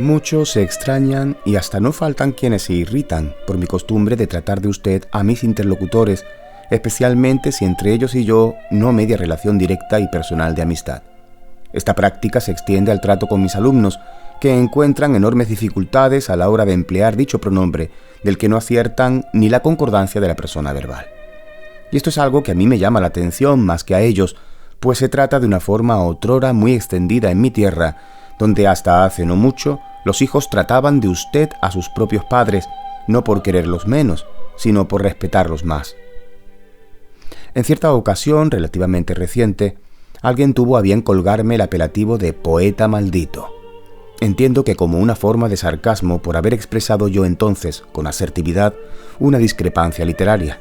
Muchos se extrañan y hasta no faltan quienes se irritan por mi costumbre de tratar de usted a mis interlocutores, especialmente si entre ellos y yo no media relación directa y personal de amistad. Esta práctica se extiende al trato con mis alumnos, que encuentran enormes dificultades a la hora de emplear dicho pronombre, del que no aciertan ni la concordancia de la persona verbal. Y esto es algo que a mí me llama la atención más que a ellos, pues se trata de una forma otrora muy extendida en mi tierra, donde hasta hace no mucho los hijos trataban de usted a sus propios padres, no por quererlos menos, sino por respetarlos más. En cierta ocasión relativamente reciente, alguien tuvo a bien colgarme el apelativo de poeta maldito. Entiendo que como una forma de sarcasmo por haber expresado yo entonces, con asertividad, una discrepancia literaria.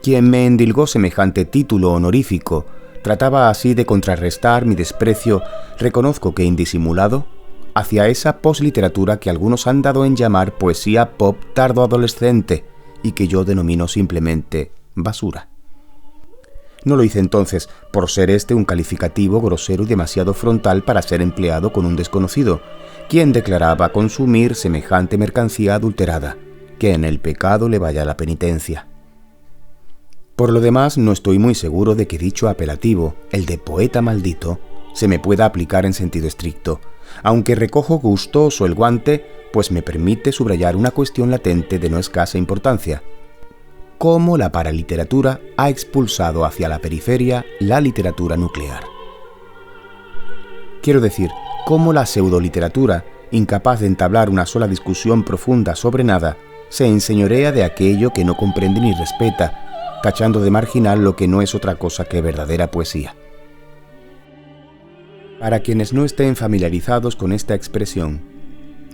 Quien me endilgó semejante título honorífico trataba así de contrarrestar mi desprecio, reconozco que indisimulado, hacia esa posliteratura que algunos han dado en llamar poesía pop tardoadolescente y que yo denomino simplemente basura. No lo hice entonces por ser este un calificativo grosero y demasiado frontal para ser empleado con un desconocido, quien declaraba consumir semejante mercancía adulterada, que en el pecado le vaya la penitencia. Por lo demás, no estoy muy seguro de que dicho apelativo, el de poeta maldito, se me pueda aplicar en sentido estricto, aunque recojo gustoso el guante, pues me permite subrayar una cuestión latente de no escasa importancia. Cómo la paraliteratura ha expulsado hacia la periferia la literatura nuclear. Quiero decir, cómo la pseudoliteratura, incapaz de entablar una sola discusión profunda sobre nada, se enseñorea de aquello que no comprende ni respeta, tachando de marginal lo que no es otra cosa que verdadera poesía. Para quienes no estén familiarizados con esta expresión,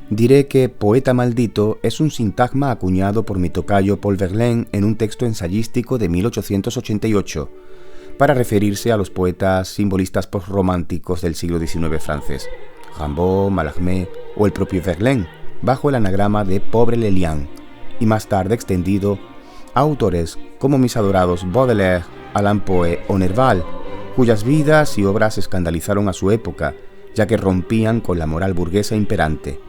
diré que poeta maldito es un sintagma acuñado por mi tocayo Paul Verlaine en un texto ensayístico de 1888, para referirse a los poetas simbolistas postrománticos del siglo XIX francés, Rimbaud, Mallarmé o el propio Verlaine, bajo el anagrama de Pobre Lelian, y más tarde extendido a autores como mis adorados Baudelaire, Allan Poe o Nerval, cuyas vidas y obras escandalizaron a su época, ya que rompían con la moral burguesa imperante.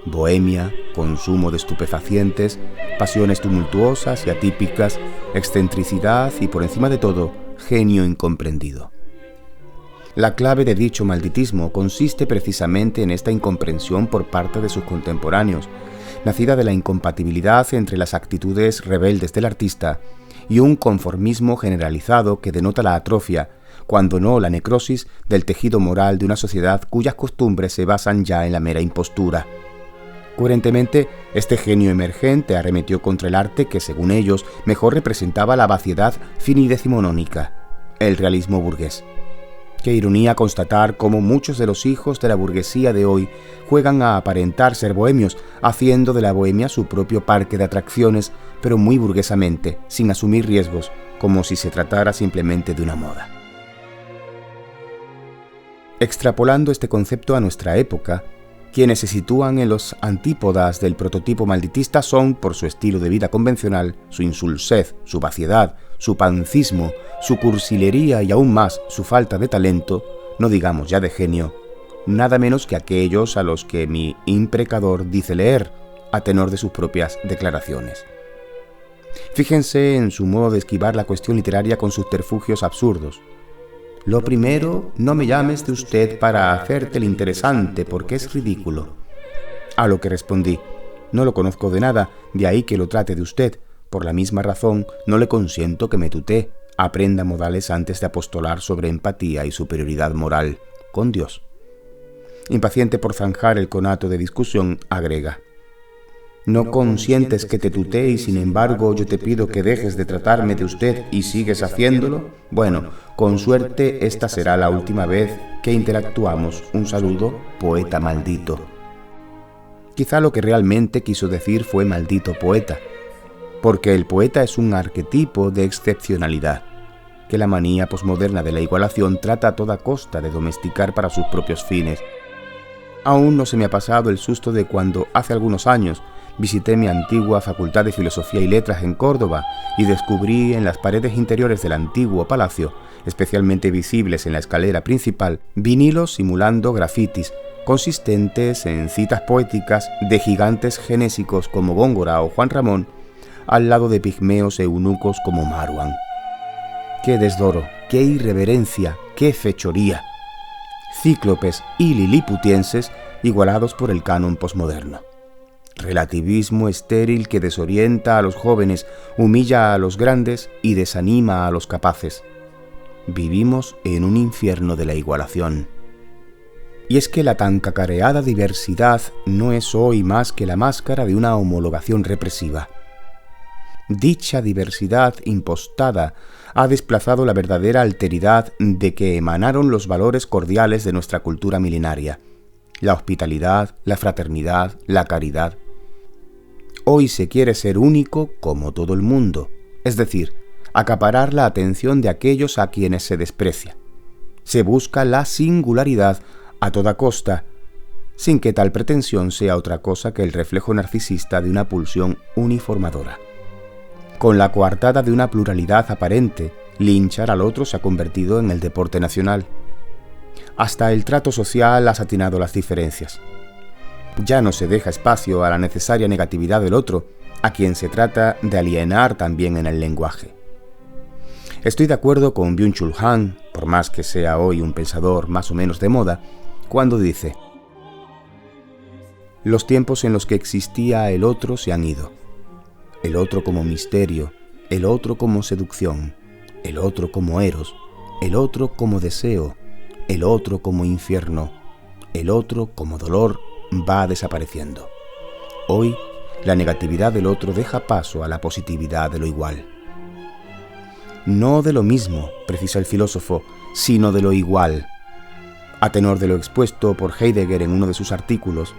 Bohemia, consumo de estupefacientes, pasiones tumultuosas y atípicas, excentricidad y, por encima de todo, genio incomprendido. La clave de dicho malditismo consiste precisamente en esta incomprensión por parte de sus contemporáneos, nacida de la incompatibilidad entre las actitudes rebeldes del artista y un conformismo generalizado que denota la atrofia, cuando no la necrosis, del tejido moral de una sociedad cuyas costumbres se basan ya en la mera impostura. Coherentemente, este genio emergente arremetió contra el arte que, según ellos, mejor representaba la vaciedad finidecimonónica, el realismo burgués. Qué ironía constatar cómo muchos de los hijos de la burguesía de hoy juegan a aparentar ser bohemios, haciendo de la bohemia su propio parque de atracciones, pero muy burguesamente, sin asumir riesgos, como si se tratara simplemente de una moda. Extrapolando este concepto a nuestra época, quienes se sitúan en los antípodas del prototipo malditista son, por su estilo de vida convencional, su insulsez, su vaciedad, su pancismo, su cursilería y aún más su falta de talento, no digamos ya de genio, nada menos que aquellos a los que mi imprecador dice leer, a tenor de sus propias declaraciones. Fíjense en su modo de esquivar la cuestión literaria con subterfugios absurdos. Lo primero, no me llames de usted para hacerte el interesante, porque es ridículo. A lo que respondí, no lo conozco de nada, de ahí que lo trate de usted. Por la misma razón, no le consiento que me tutee, aprenda modales antes de apostolar sobre empatía y superioridad moral con Dios. Impaciente por zanjar el conato de discusión, agrega: no consientes que te tutee y sin embargo yo te pido que dejes de tratarme de usted y sigues haciéndolo. Bueno, con suerte esta será la última vez que interactuamos. Un saludo, poeta maldito. Quizá lo que realmente quiso decir fue maldito poeta, porque el poeta es un arquetipo de excepcionalidad, que la manía posmoderna de la igualación trata a toda costa de domesticar para sus propios fines. Aún no se me ha pasado el susto de cuando, hace algunos años, visité mi antigua Facultad de Filosofía y Letras en Córdoba y descubrí en las paredes interiores del antiguo palacio, especialmente visibles en la escalera principal, vinilos simulando grafitis, consistentes en citas poéticas de gigantes genésicos como Góngora o Juan Ramón, al lado de pigmeos eunucos como Marwan. ¡Qué desdoro, qué irreverencia, qué fechoría! Cíclopes y liliputienses igualados por el canon posmoderno. Relativismo estéril que desorienta a los jóvenes, humilla a los grandes y desanima a los capaces. Vivimos en un infierno de la igualación. Y es que la tan cacareada diversidad no es hoy más que la máscara de una homologación represiva. Dicha diversidad impostada ha desplazado la verdadera alteridad de que emanaron los valores cordiales de nuestra cultura milenaria: la hospitalidad, la fraternidad, la caridad. Hoy se quiere ser único como todo el mundo, es decir, acaparar la atención de aquellos a quienes se desprecia. Se busca la singularidad a toda costa, sin que tal pretensión sea otra cosa que el reflejo narcisista de una pulsión uniformadora. Con la coartada de una pluralidad aparente, linchar al otro se ha convertido en el deporte nacional. Hasta el trato social ha satinado las diferencias. Ya no se deja espacio a la necesaria negatividad del otro, a quien se trata de alienar también en el lenguaje. Estoy de acuerdo con Byung-Chul Han, por más que sea hoy un pensador más o menos de moda, cuando dice: los tiempos en los que existía el otro se han ido. El otro como misterio, el otro como seducción, el otro como eros, el otro como deseo, el otro como infierno, el otro como dolor va desapareciendo. Hoy, la negatividad del otro deja paso a la positividad de lo igual. No de lo mismo, precisa el filósofo, sino de lo igual. A tenor de lo expuesto por Heidegger en uno de sus artículos,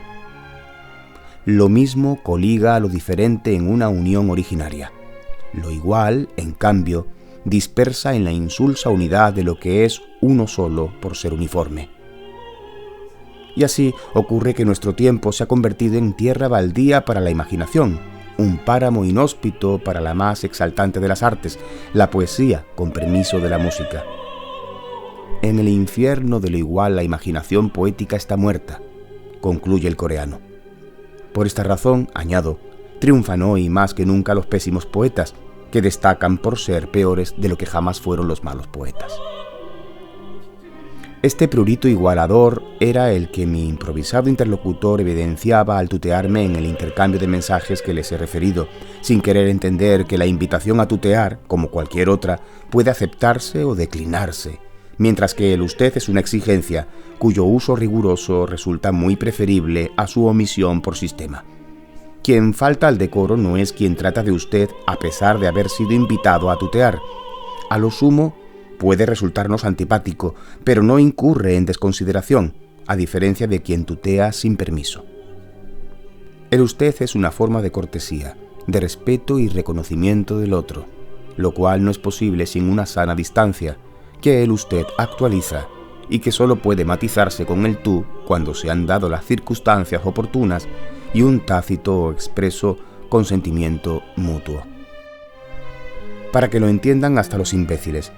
lo mismo coliga a lo diferente en una unión originaria. Lo igual, en cambio, dispersa en la insulsa unidad de lo que es uno solo por ser uniforme. Y así ocurre que nuestro tiempo se ha convertido en tierra baldía para la imaginación, un páramo inhóspito para la más exaltante de las artes, la poesía, con permiso de la música. En el infierno de lo igual la imaginación poética está muerta, concluye el coreano. Por esta razón, añado, triunfan hoy más que nunca los pésimos poetas, que destacan por ser peores de lo que jamás fueron los malos poetas. Este prurito igualador era el que mi improvisado interlocutor evidenciaba al tutearme en el intercambio de mensajes que les he referido, sin querer entender que la invitación a tutear, como cualquier otra, puede aceptarse o declinarse, mientras que el usted es una exigencia cuyo uso riguroso resulta muy preferible a su omisión por sistema. Quien falta al decoro no es quien trata de usted a pesar de haber sido invitado a tutear. A lo sumo, puede resultarnos antipático, pero no incurre en desconsideración, a diferencia de quien tutea sin permiso. El usted es una forma de cortesía, de respeto y reconocimiento del otro, lo cual no es posible sin una sana distancia, que el usted actualiza y que solo puede matizarse con el tú cuando se han dado las circunstancias oportunas y un tácito o expreso consentimiento mutuo. Para que lo entiendan hasta los imbéciles,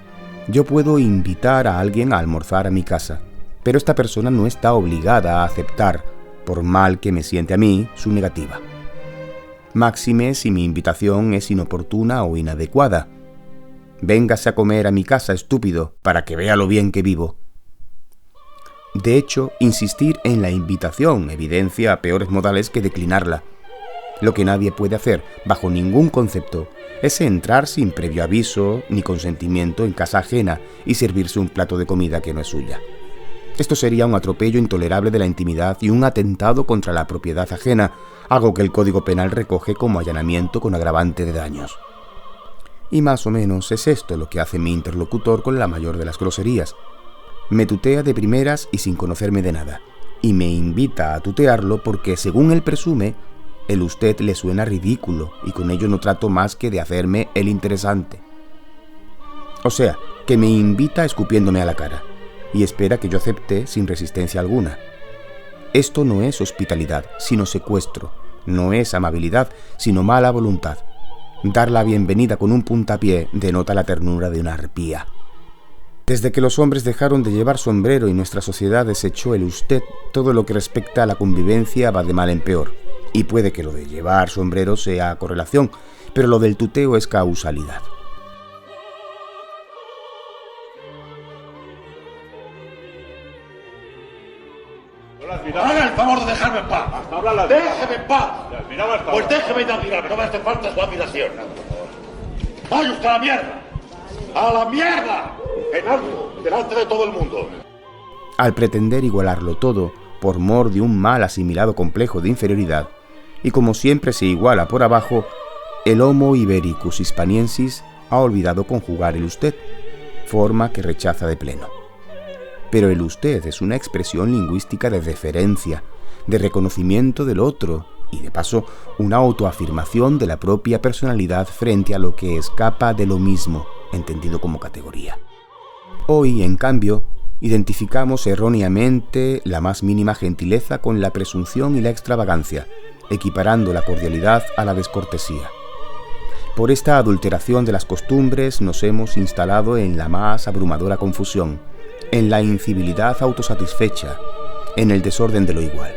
yo puedo invitar a alguien a almorzar a mi casa, pero esta persona no está obligada a aceptar, por mal que me siente a mí, su negativa. Máxime si mi invitación es inoportuna o inadecuada. Véngase a comer a mi casa, estúpido, para que vea lo bien que vivo. De hecho, insistir en la invitación evidencia peores modales que declinarla. Lo que nadie puede hacer, bajo ningún concepto, es entrar sin previo aviso ni consentimiento en casa ajena y servirse un plato de comida que no es suya. Esto sería un atropello intolerable de la intimidad y un atentado contra la propiedad ajena, algo que el Código Penal recoge como allanamiento con agravante de daños. Y más o menos es esto lo que hace mi interlocutor con la mayor de las groserías. Me tutea de primeras y sin conocerme de nada, y me invita a tutearlo porque, según él presume, el usted le suena ridículo y con ello no trato más que de hacerme el interesante. O sea, que me invita escupiéndome a la cara y espera que yo acepte sin resistencia alguna. Esto no es hospitalidad, sino secuestro, no es amabilidad, sino mala voluntad. Dar la bienvenida con un puntapié denota la ternura de una arpía. Desde que los hombres dejaron de llevar sombrero y nuestra sociedad desechó el usted, todo lo que respecta a la convivencia va de mal en peor. Y puede que lo de llevar sombrero sea correlación, pero lo del tuteo es causalidad. Haga el favor de dejarme en paz. Déjeme en paz. Pues déjeme de admirarme. No me hace falta su admiración. Vaya usted a la mierda. ¡A la mierda! En alto, delante de todo el mundo. Al pretender igualarlo todo, por mor de un mal asimilado complejo de inferioridad, y como siempre se iguala por abajo, el Homo Ibericus Hispaniensis ha olvidado conjugar el usted, forma que rechaza de pleno. Pero el usted es una expresión lingüística de deferencia, de reconocimiento del otro y, de paso, una autoafirmación de la propia personalidad frente a lo que escapa de lo mismo, entendido como categoría. Hoy, en cambio, identificamos erróneamente la más mínima gentileza con la presunción y la extravagancia, equiparando la cordialidad a la descortesía. Por esta adulteración de las costumbres nos hemos instalado en la más abrumadora confusión, en la incivilidad autosatisfecha, en el desorden de lo igual.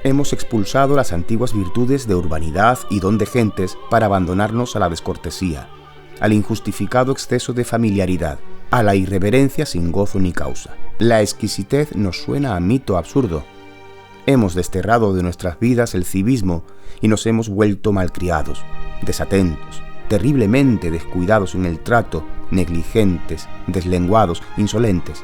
Hemos expulsado las antiguas virtudes de urbanidad y don de gentes para abandonarnos a la descortesía, al injustificado exceso de familiaridad, a la irreverencia sin gozo ni causa. La exquisitez nos suena a mito absurdo. Hemos desterrado de nuestras vidas el civismo y nos hemos vuelto malcriados, desatentos, terriblemente descuidados en el trato, negligentes, deslenguados, insolentes.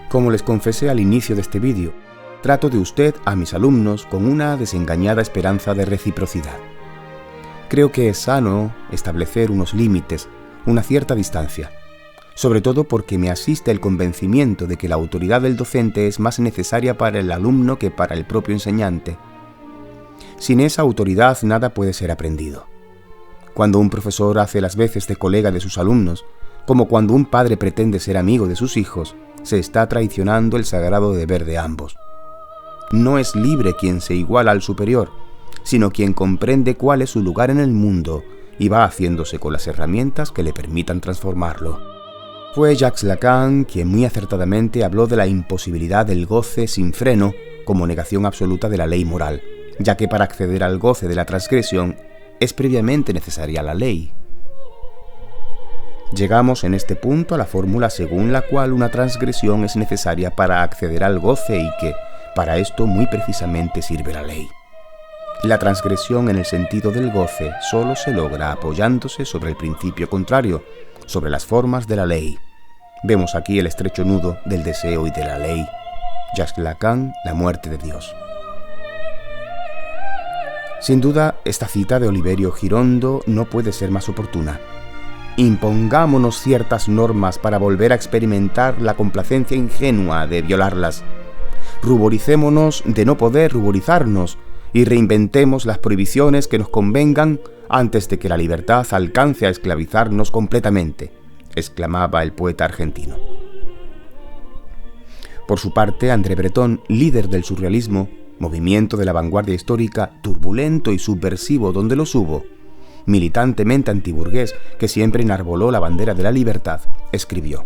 Como les confesé al inicio de este vídeo, trato de usted a mis alumnos con una desengañada esperanza de reciprocidad. Creo que es sano establecer unos límites, una cierta distancia, sobre todo porque me asiste el convencimiento de que la autoridad del docente es más necesaria para el alumno que para el propio enseñante. Sin esa autoridad nada puede ser aprendido. Cuando un profesor hace las veces de colega de sus alumnos, como cuando un padre pretende ser amigo de sus hijos, se está traicionando el sagrado deber de ambos. No es libre quien se iguala al superior, sino quien comprende cuál es su lugar en el mundo y va haciéndose con las herramientas que le permitan transformarlo. Fue Jacques Lacan quien muy acertadamente habló de la imposibilidad del goce sin freno como negación absoluta de la ley moral, ya que para acceder al goce de la transgresión es previamente necesaria la ley. Llegamos en este punto a la fórmula según la cual una transgresión es necesaria para acceder al goce y que, para esto muy precisamente sirve la ley. La transgresión en el sentido del goce solo se logra apoyándose sobre el principio contrario, sobre las formas de la ley. Vemos aquí el estrecho nudo del deseo y de la ley. Jacques Lacan, La muerte de Dios. Sin duda, esta cita de Oliverio Girondo no puede ser más oportuna. Impongámonos ciertas normas para volver a experimentar la complacencia ingenua de violarlas. Ruboricémonos de no poder ruborizarnos y reinventemos las prohibiciones que nos convengan antes de que la libertad alcance a esclavizarnos completamente, exclamaba el poeta argentino. Por su parte, André Breton, líder del surrealismo, movimiento de la vanguardia histórica turbulento y subversivo donde los hubo, militantemente antiburgués que siempre enarboló la bandera de la libertad, escribió: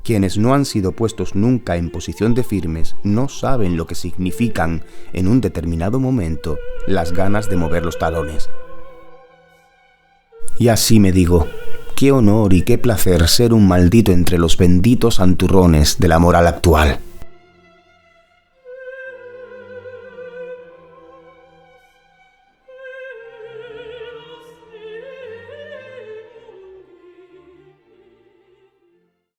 quienes no han sido puestos nunca en posición de firmes no saben lo que significan en un determinado momento las ganas de mover los talones. Y así me digo, qué honor y qué placer ser un maldito entre los benditos santurrones de la moral actual.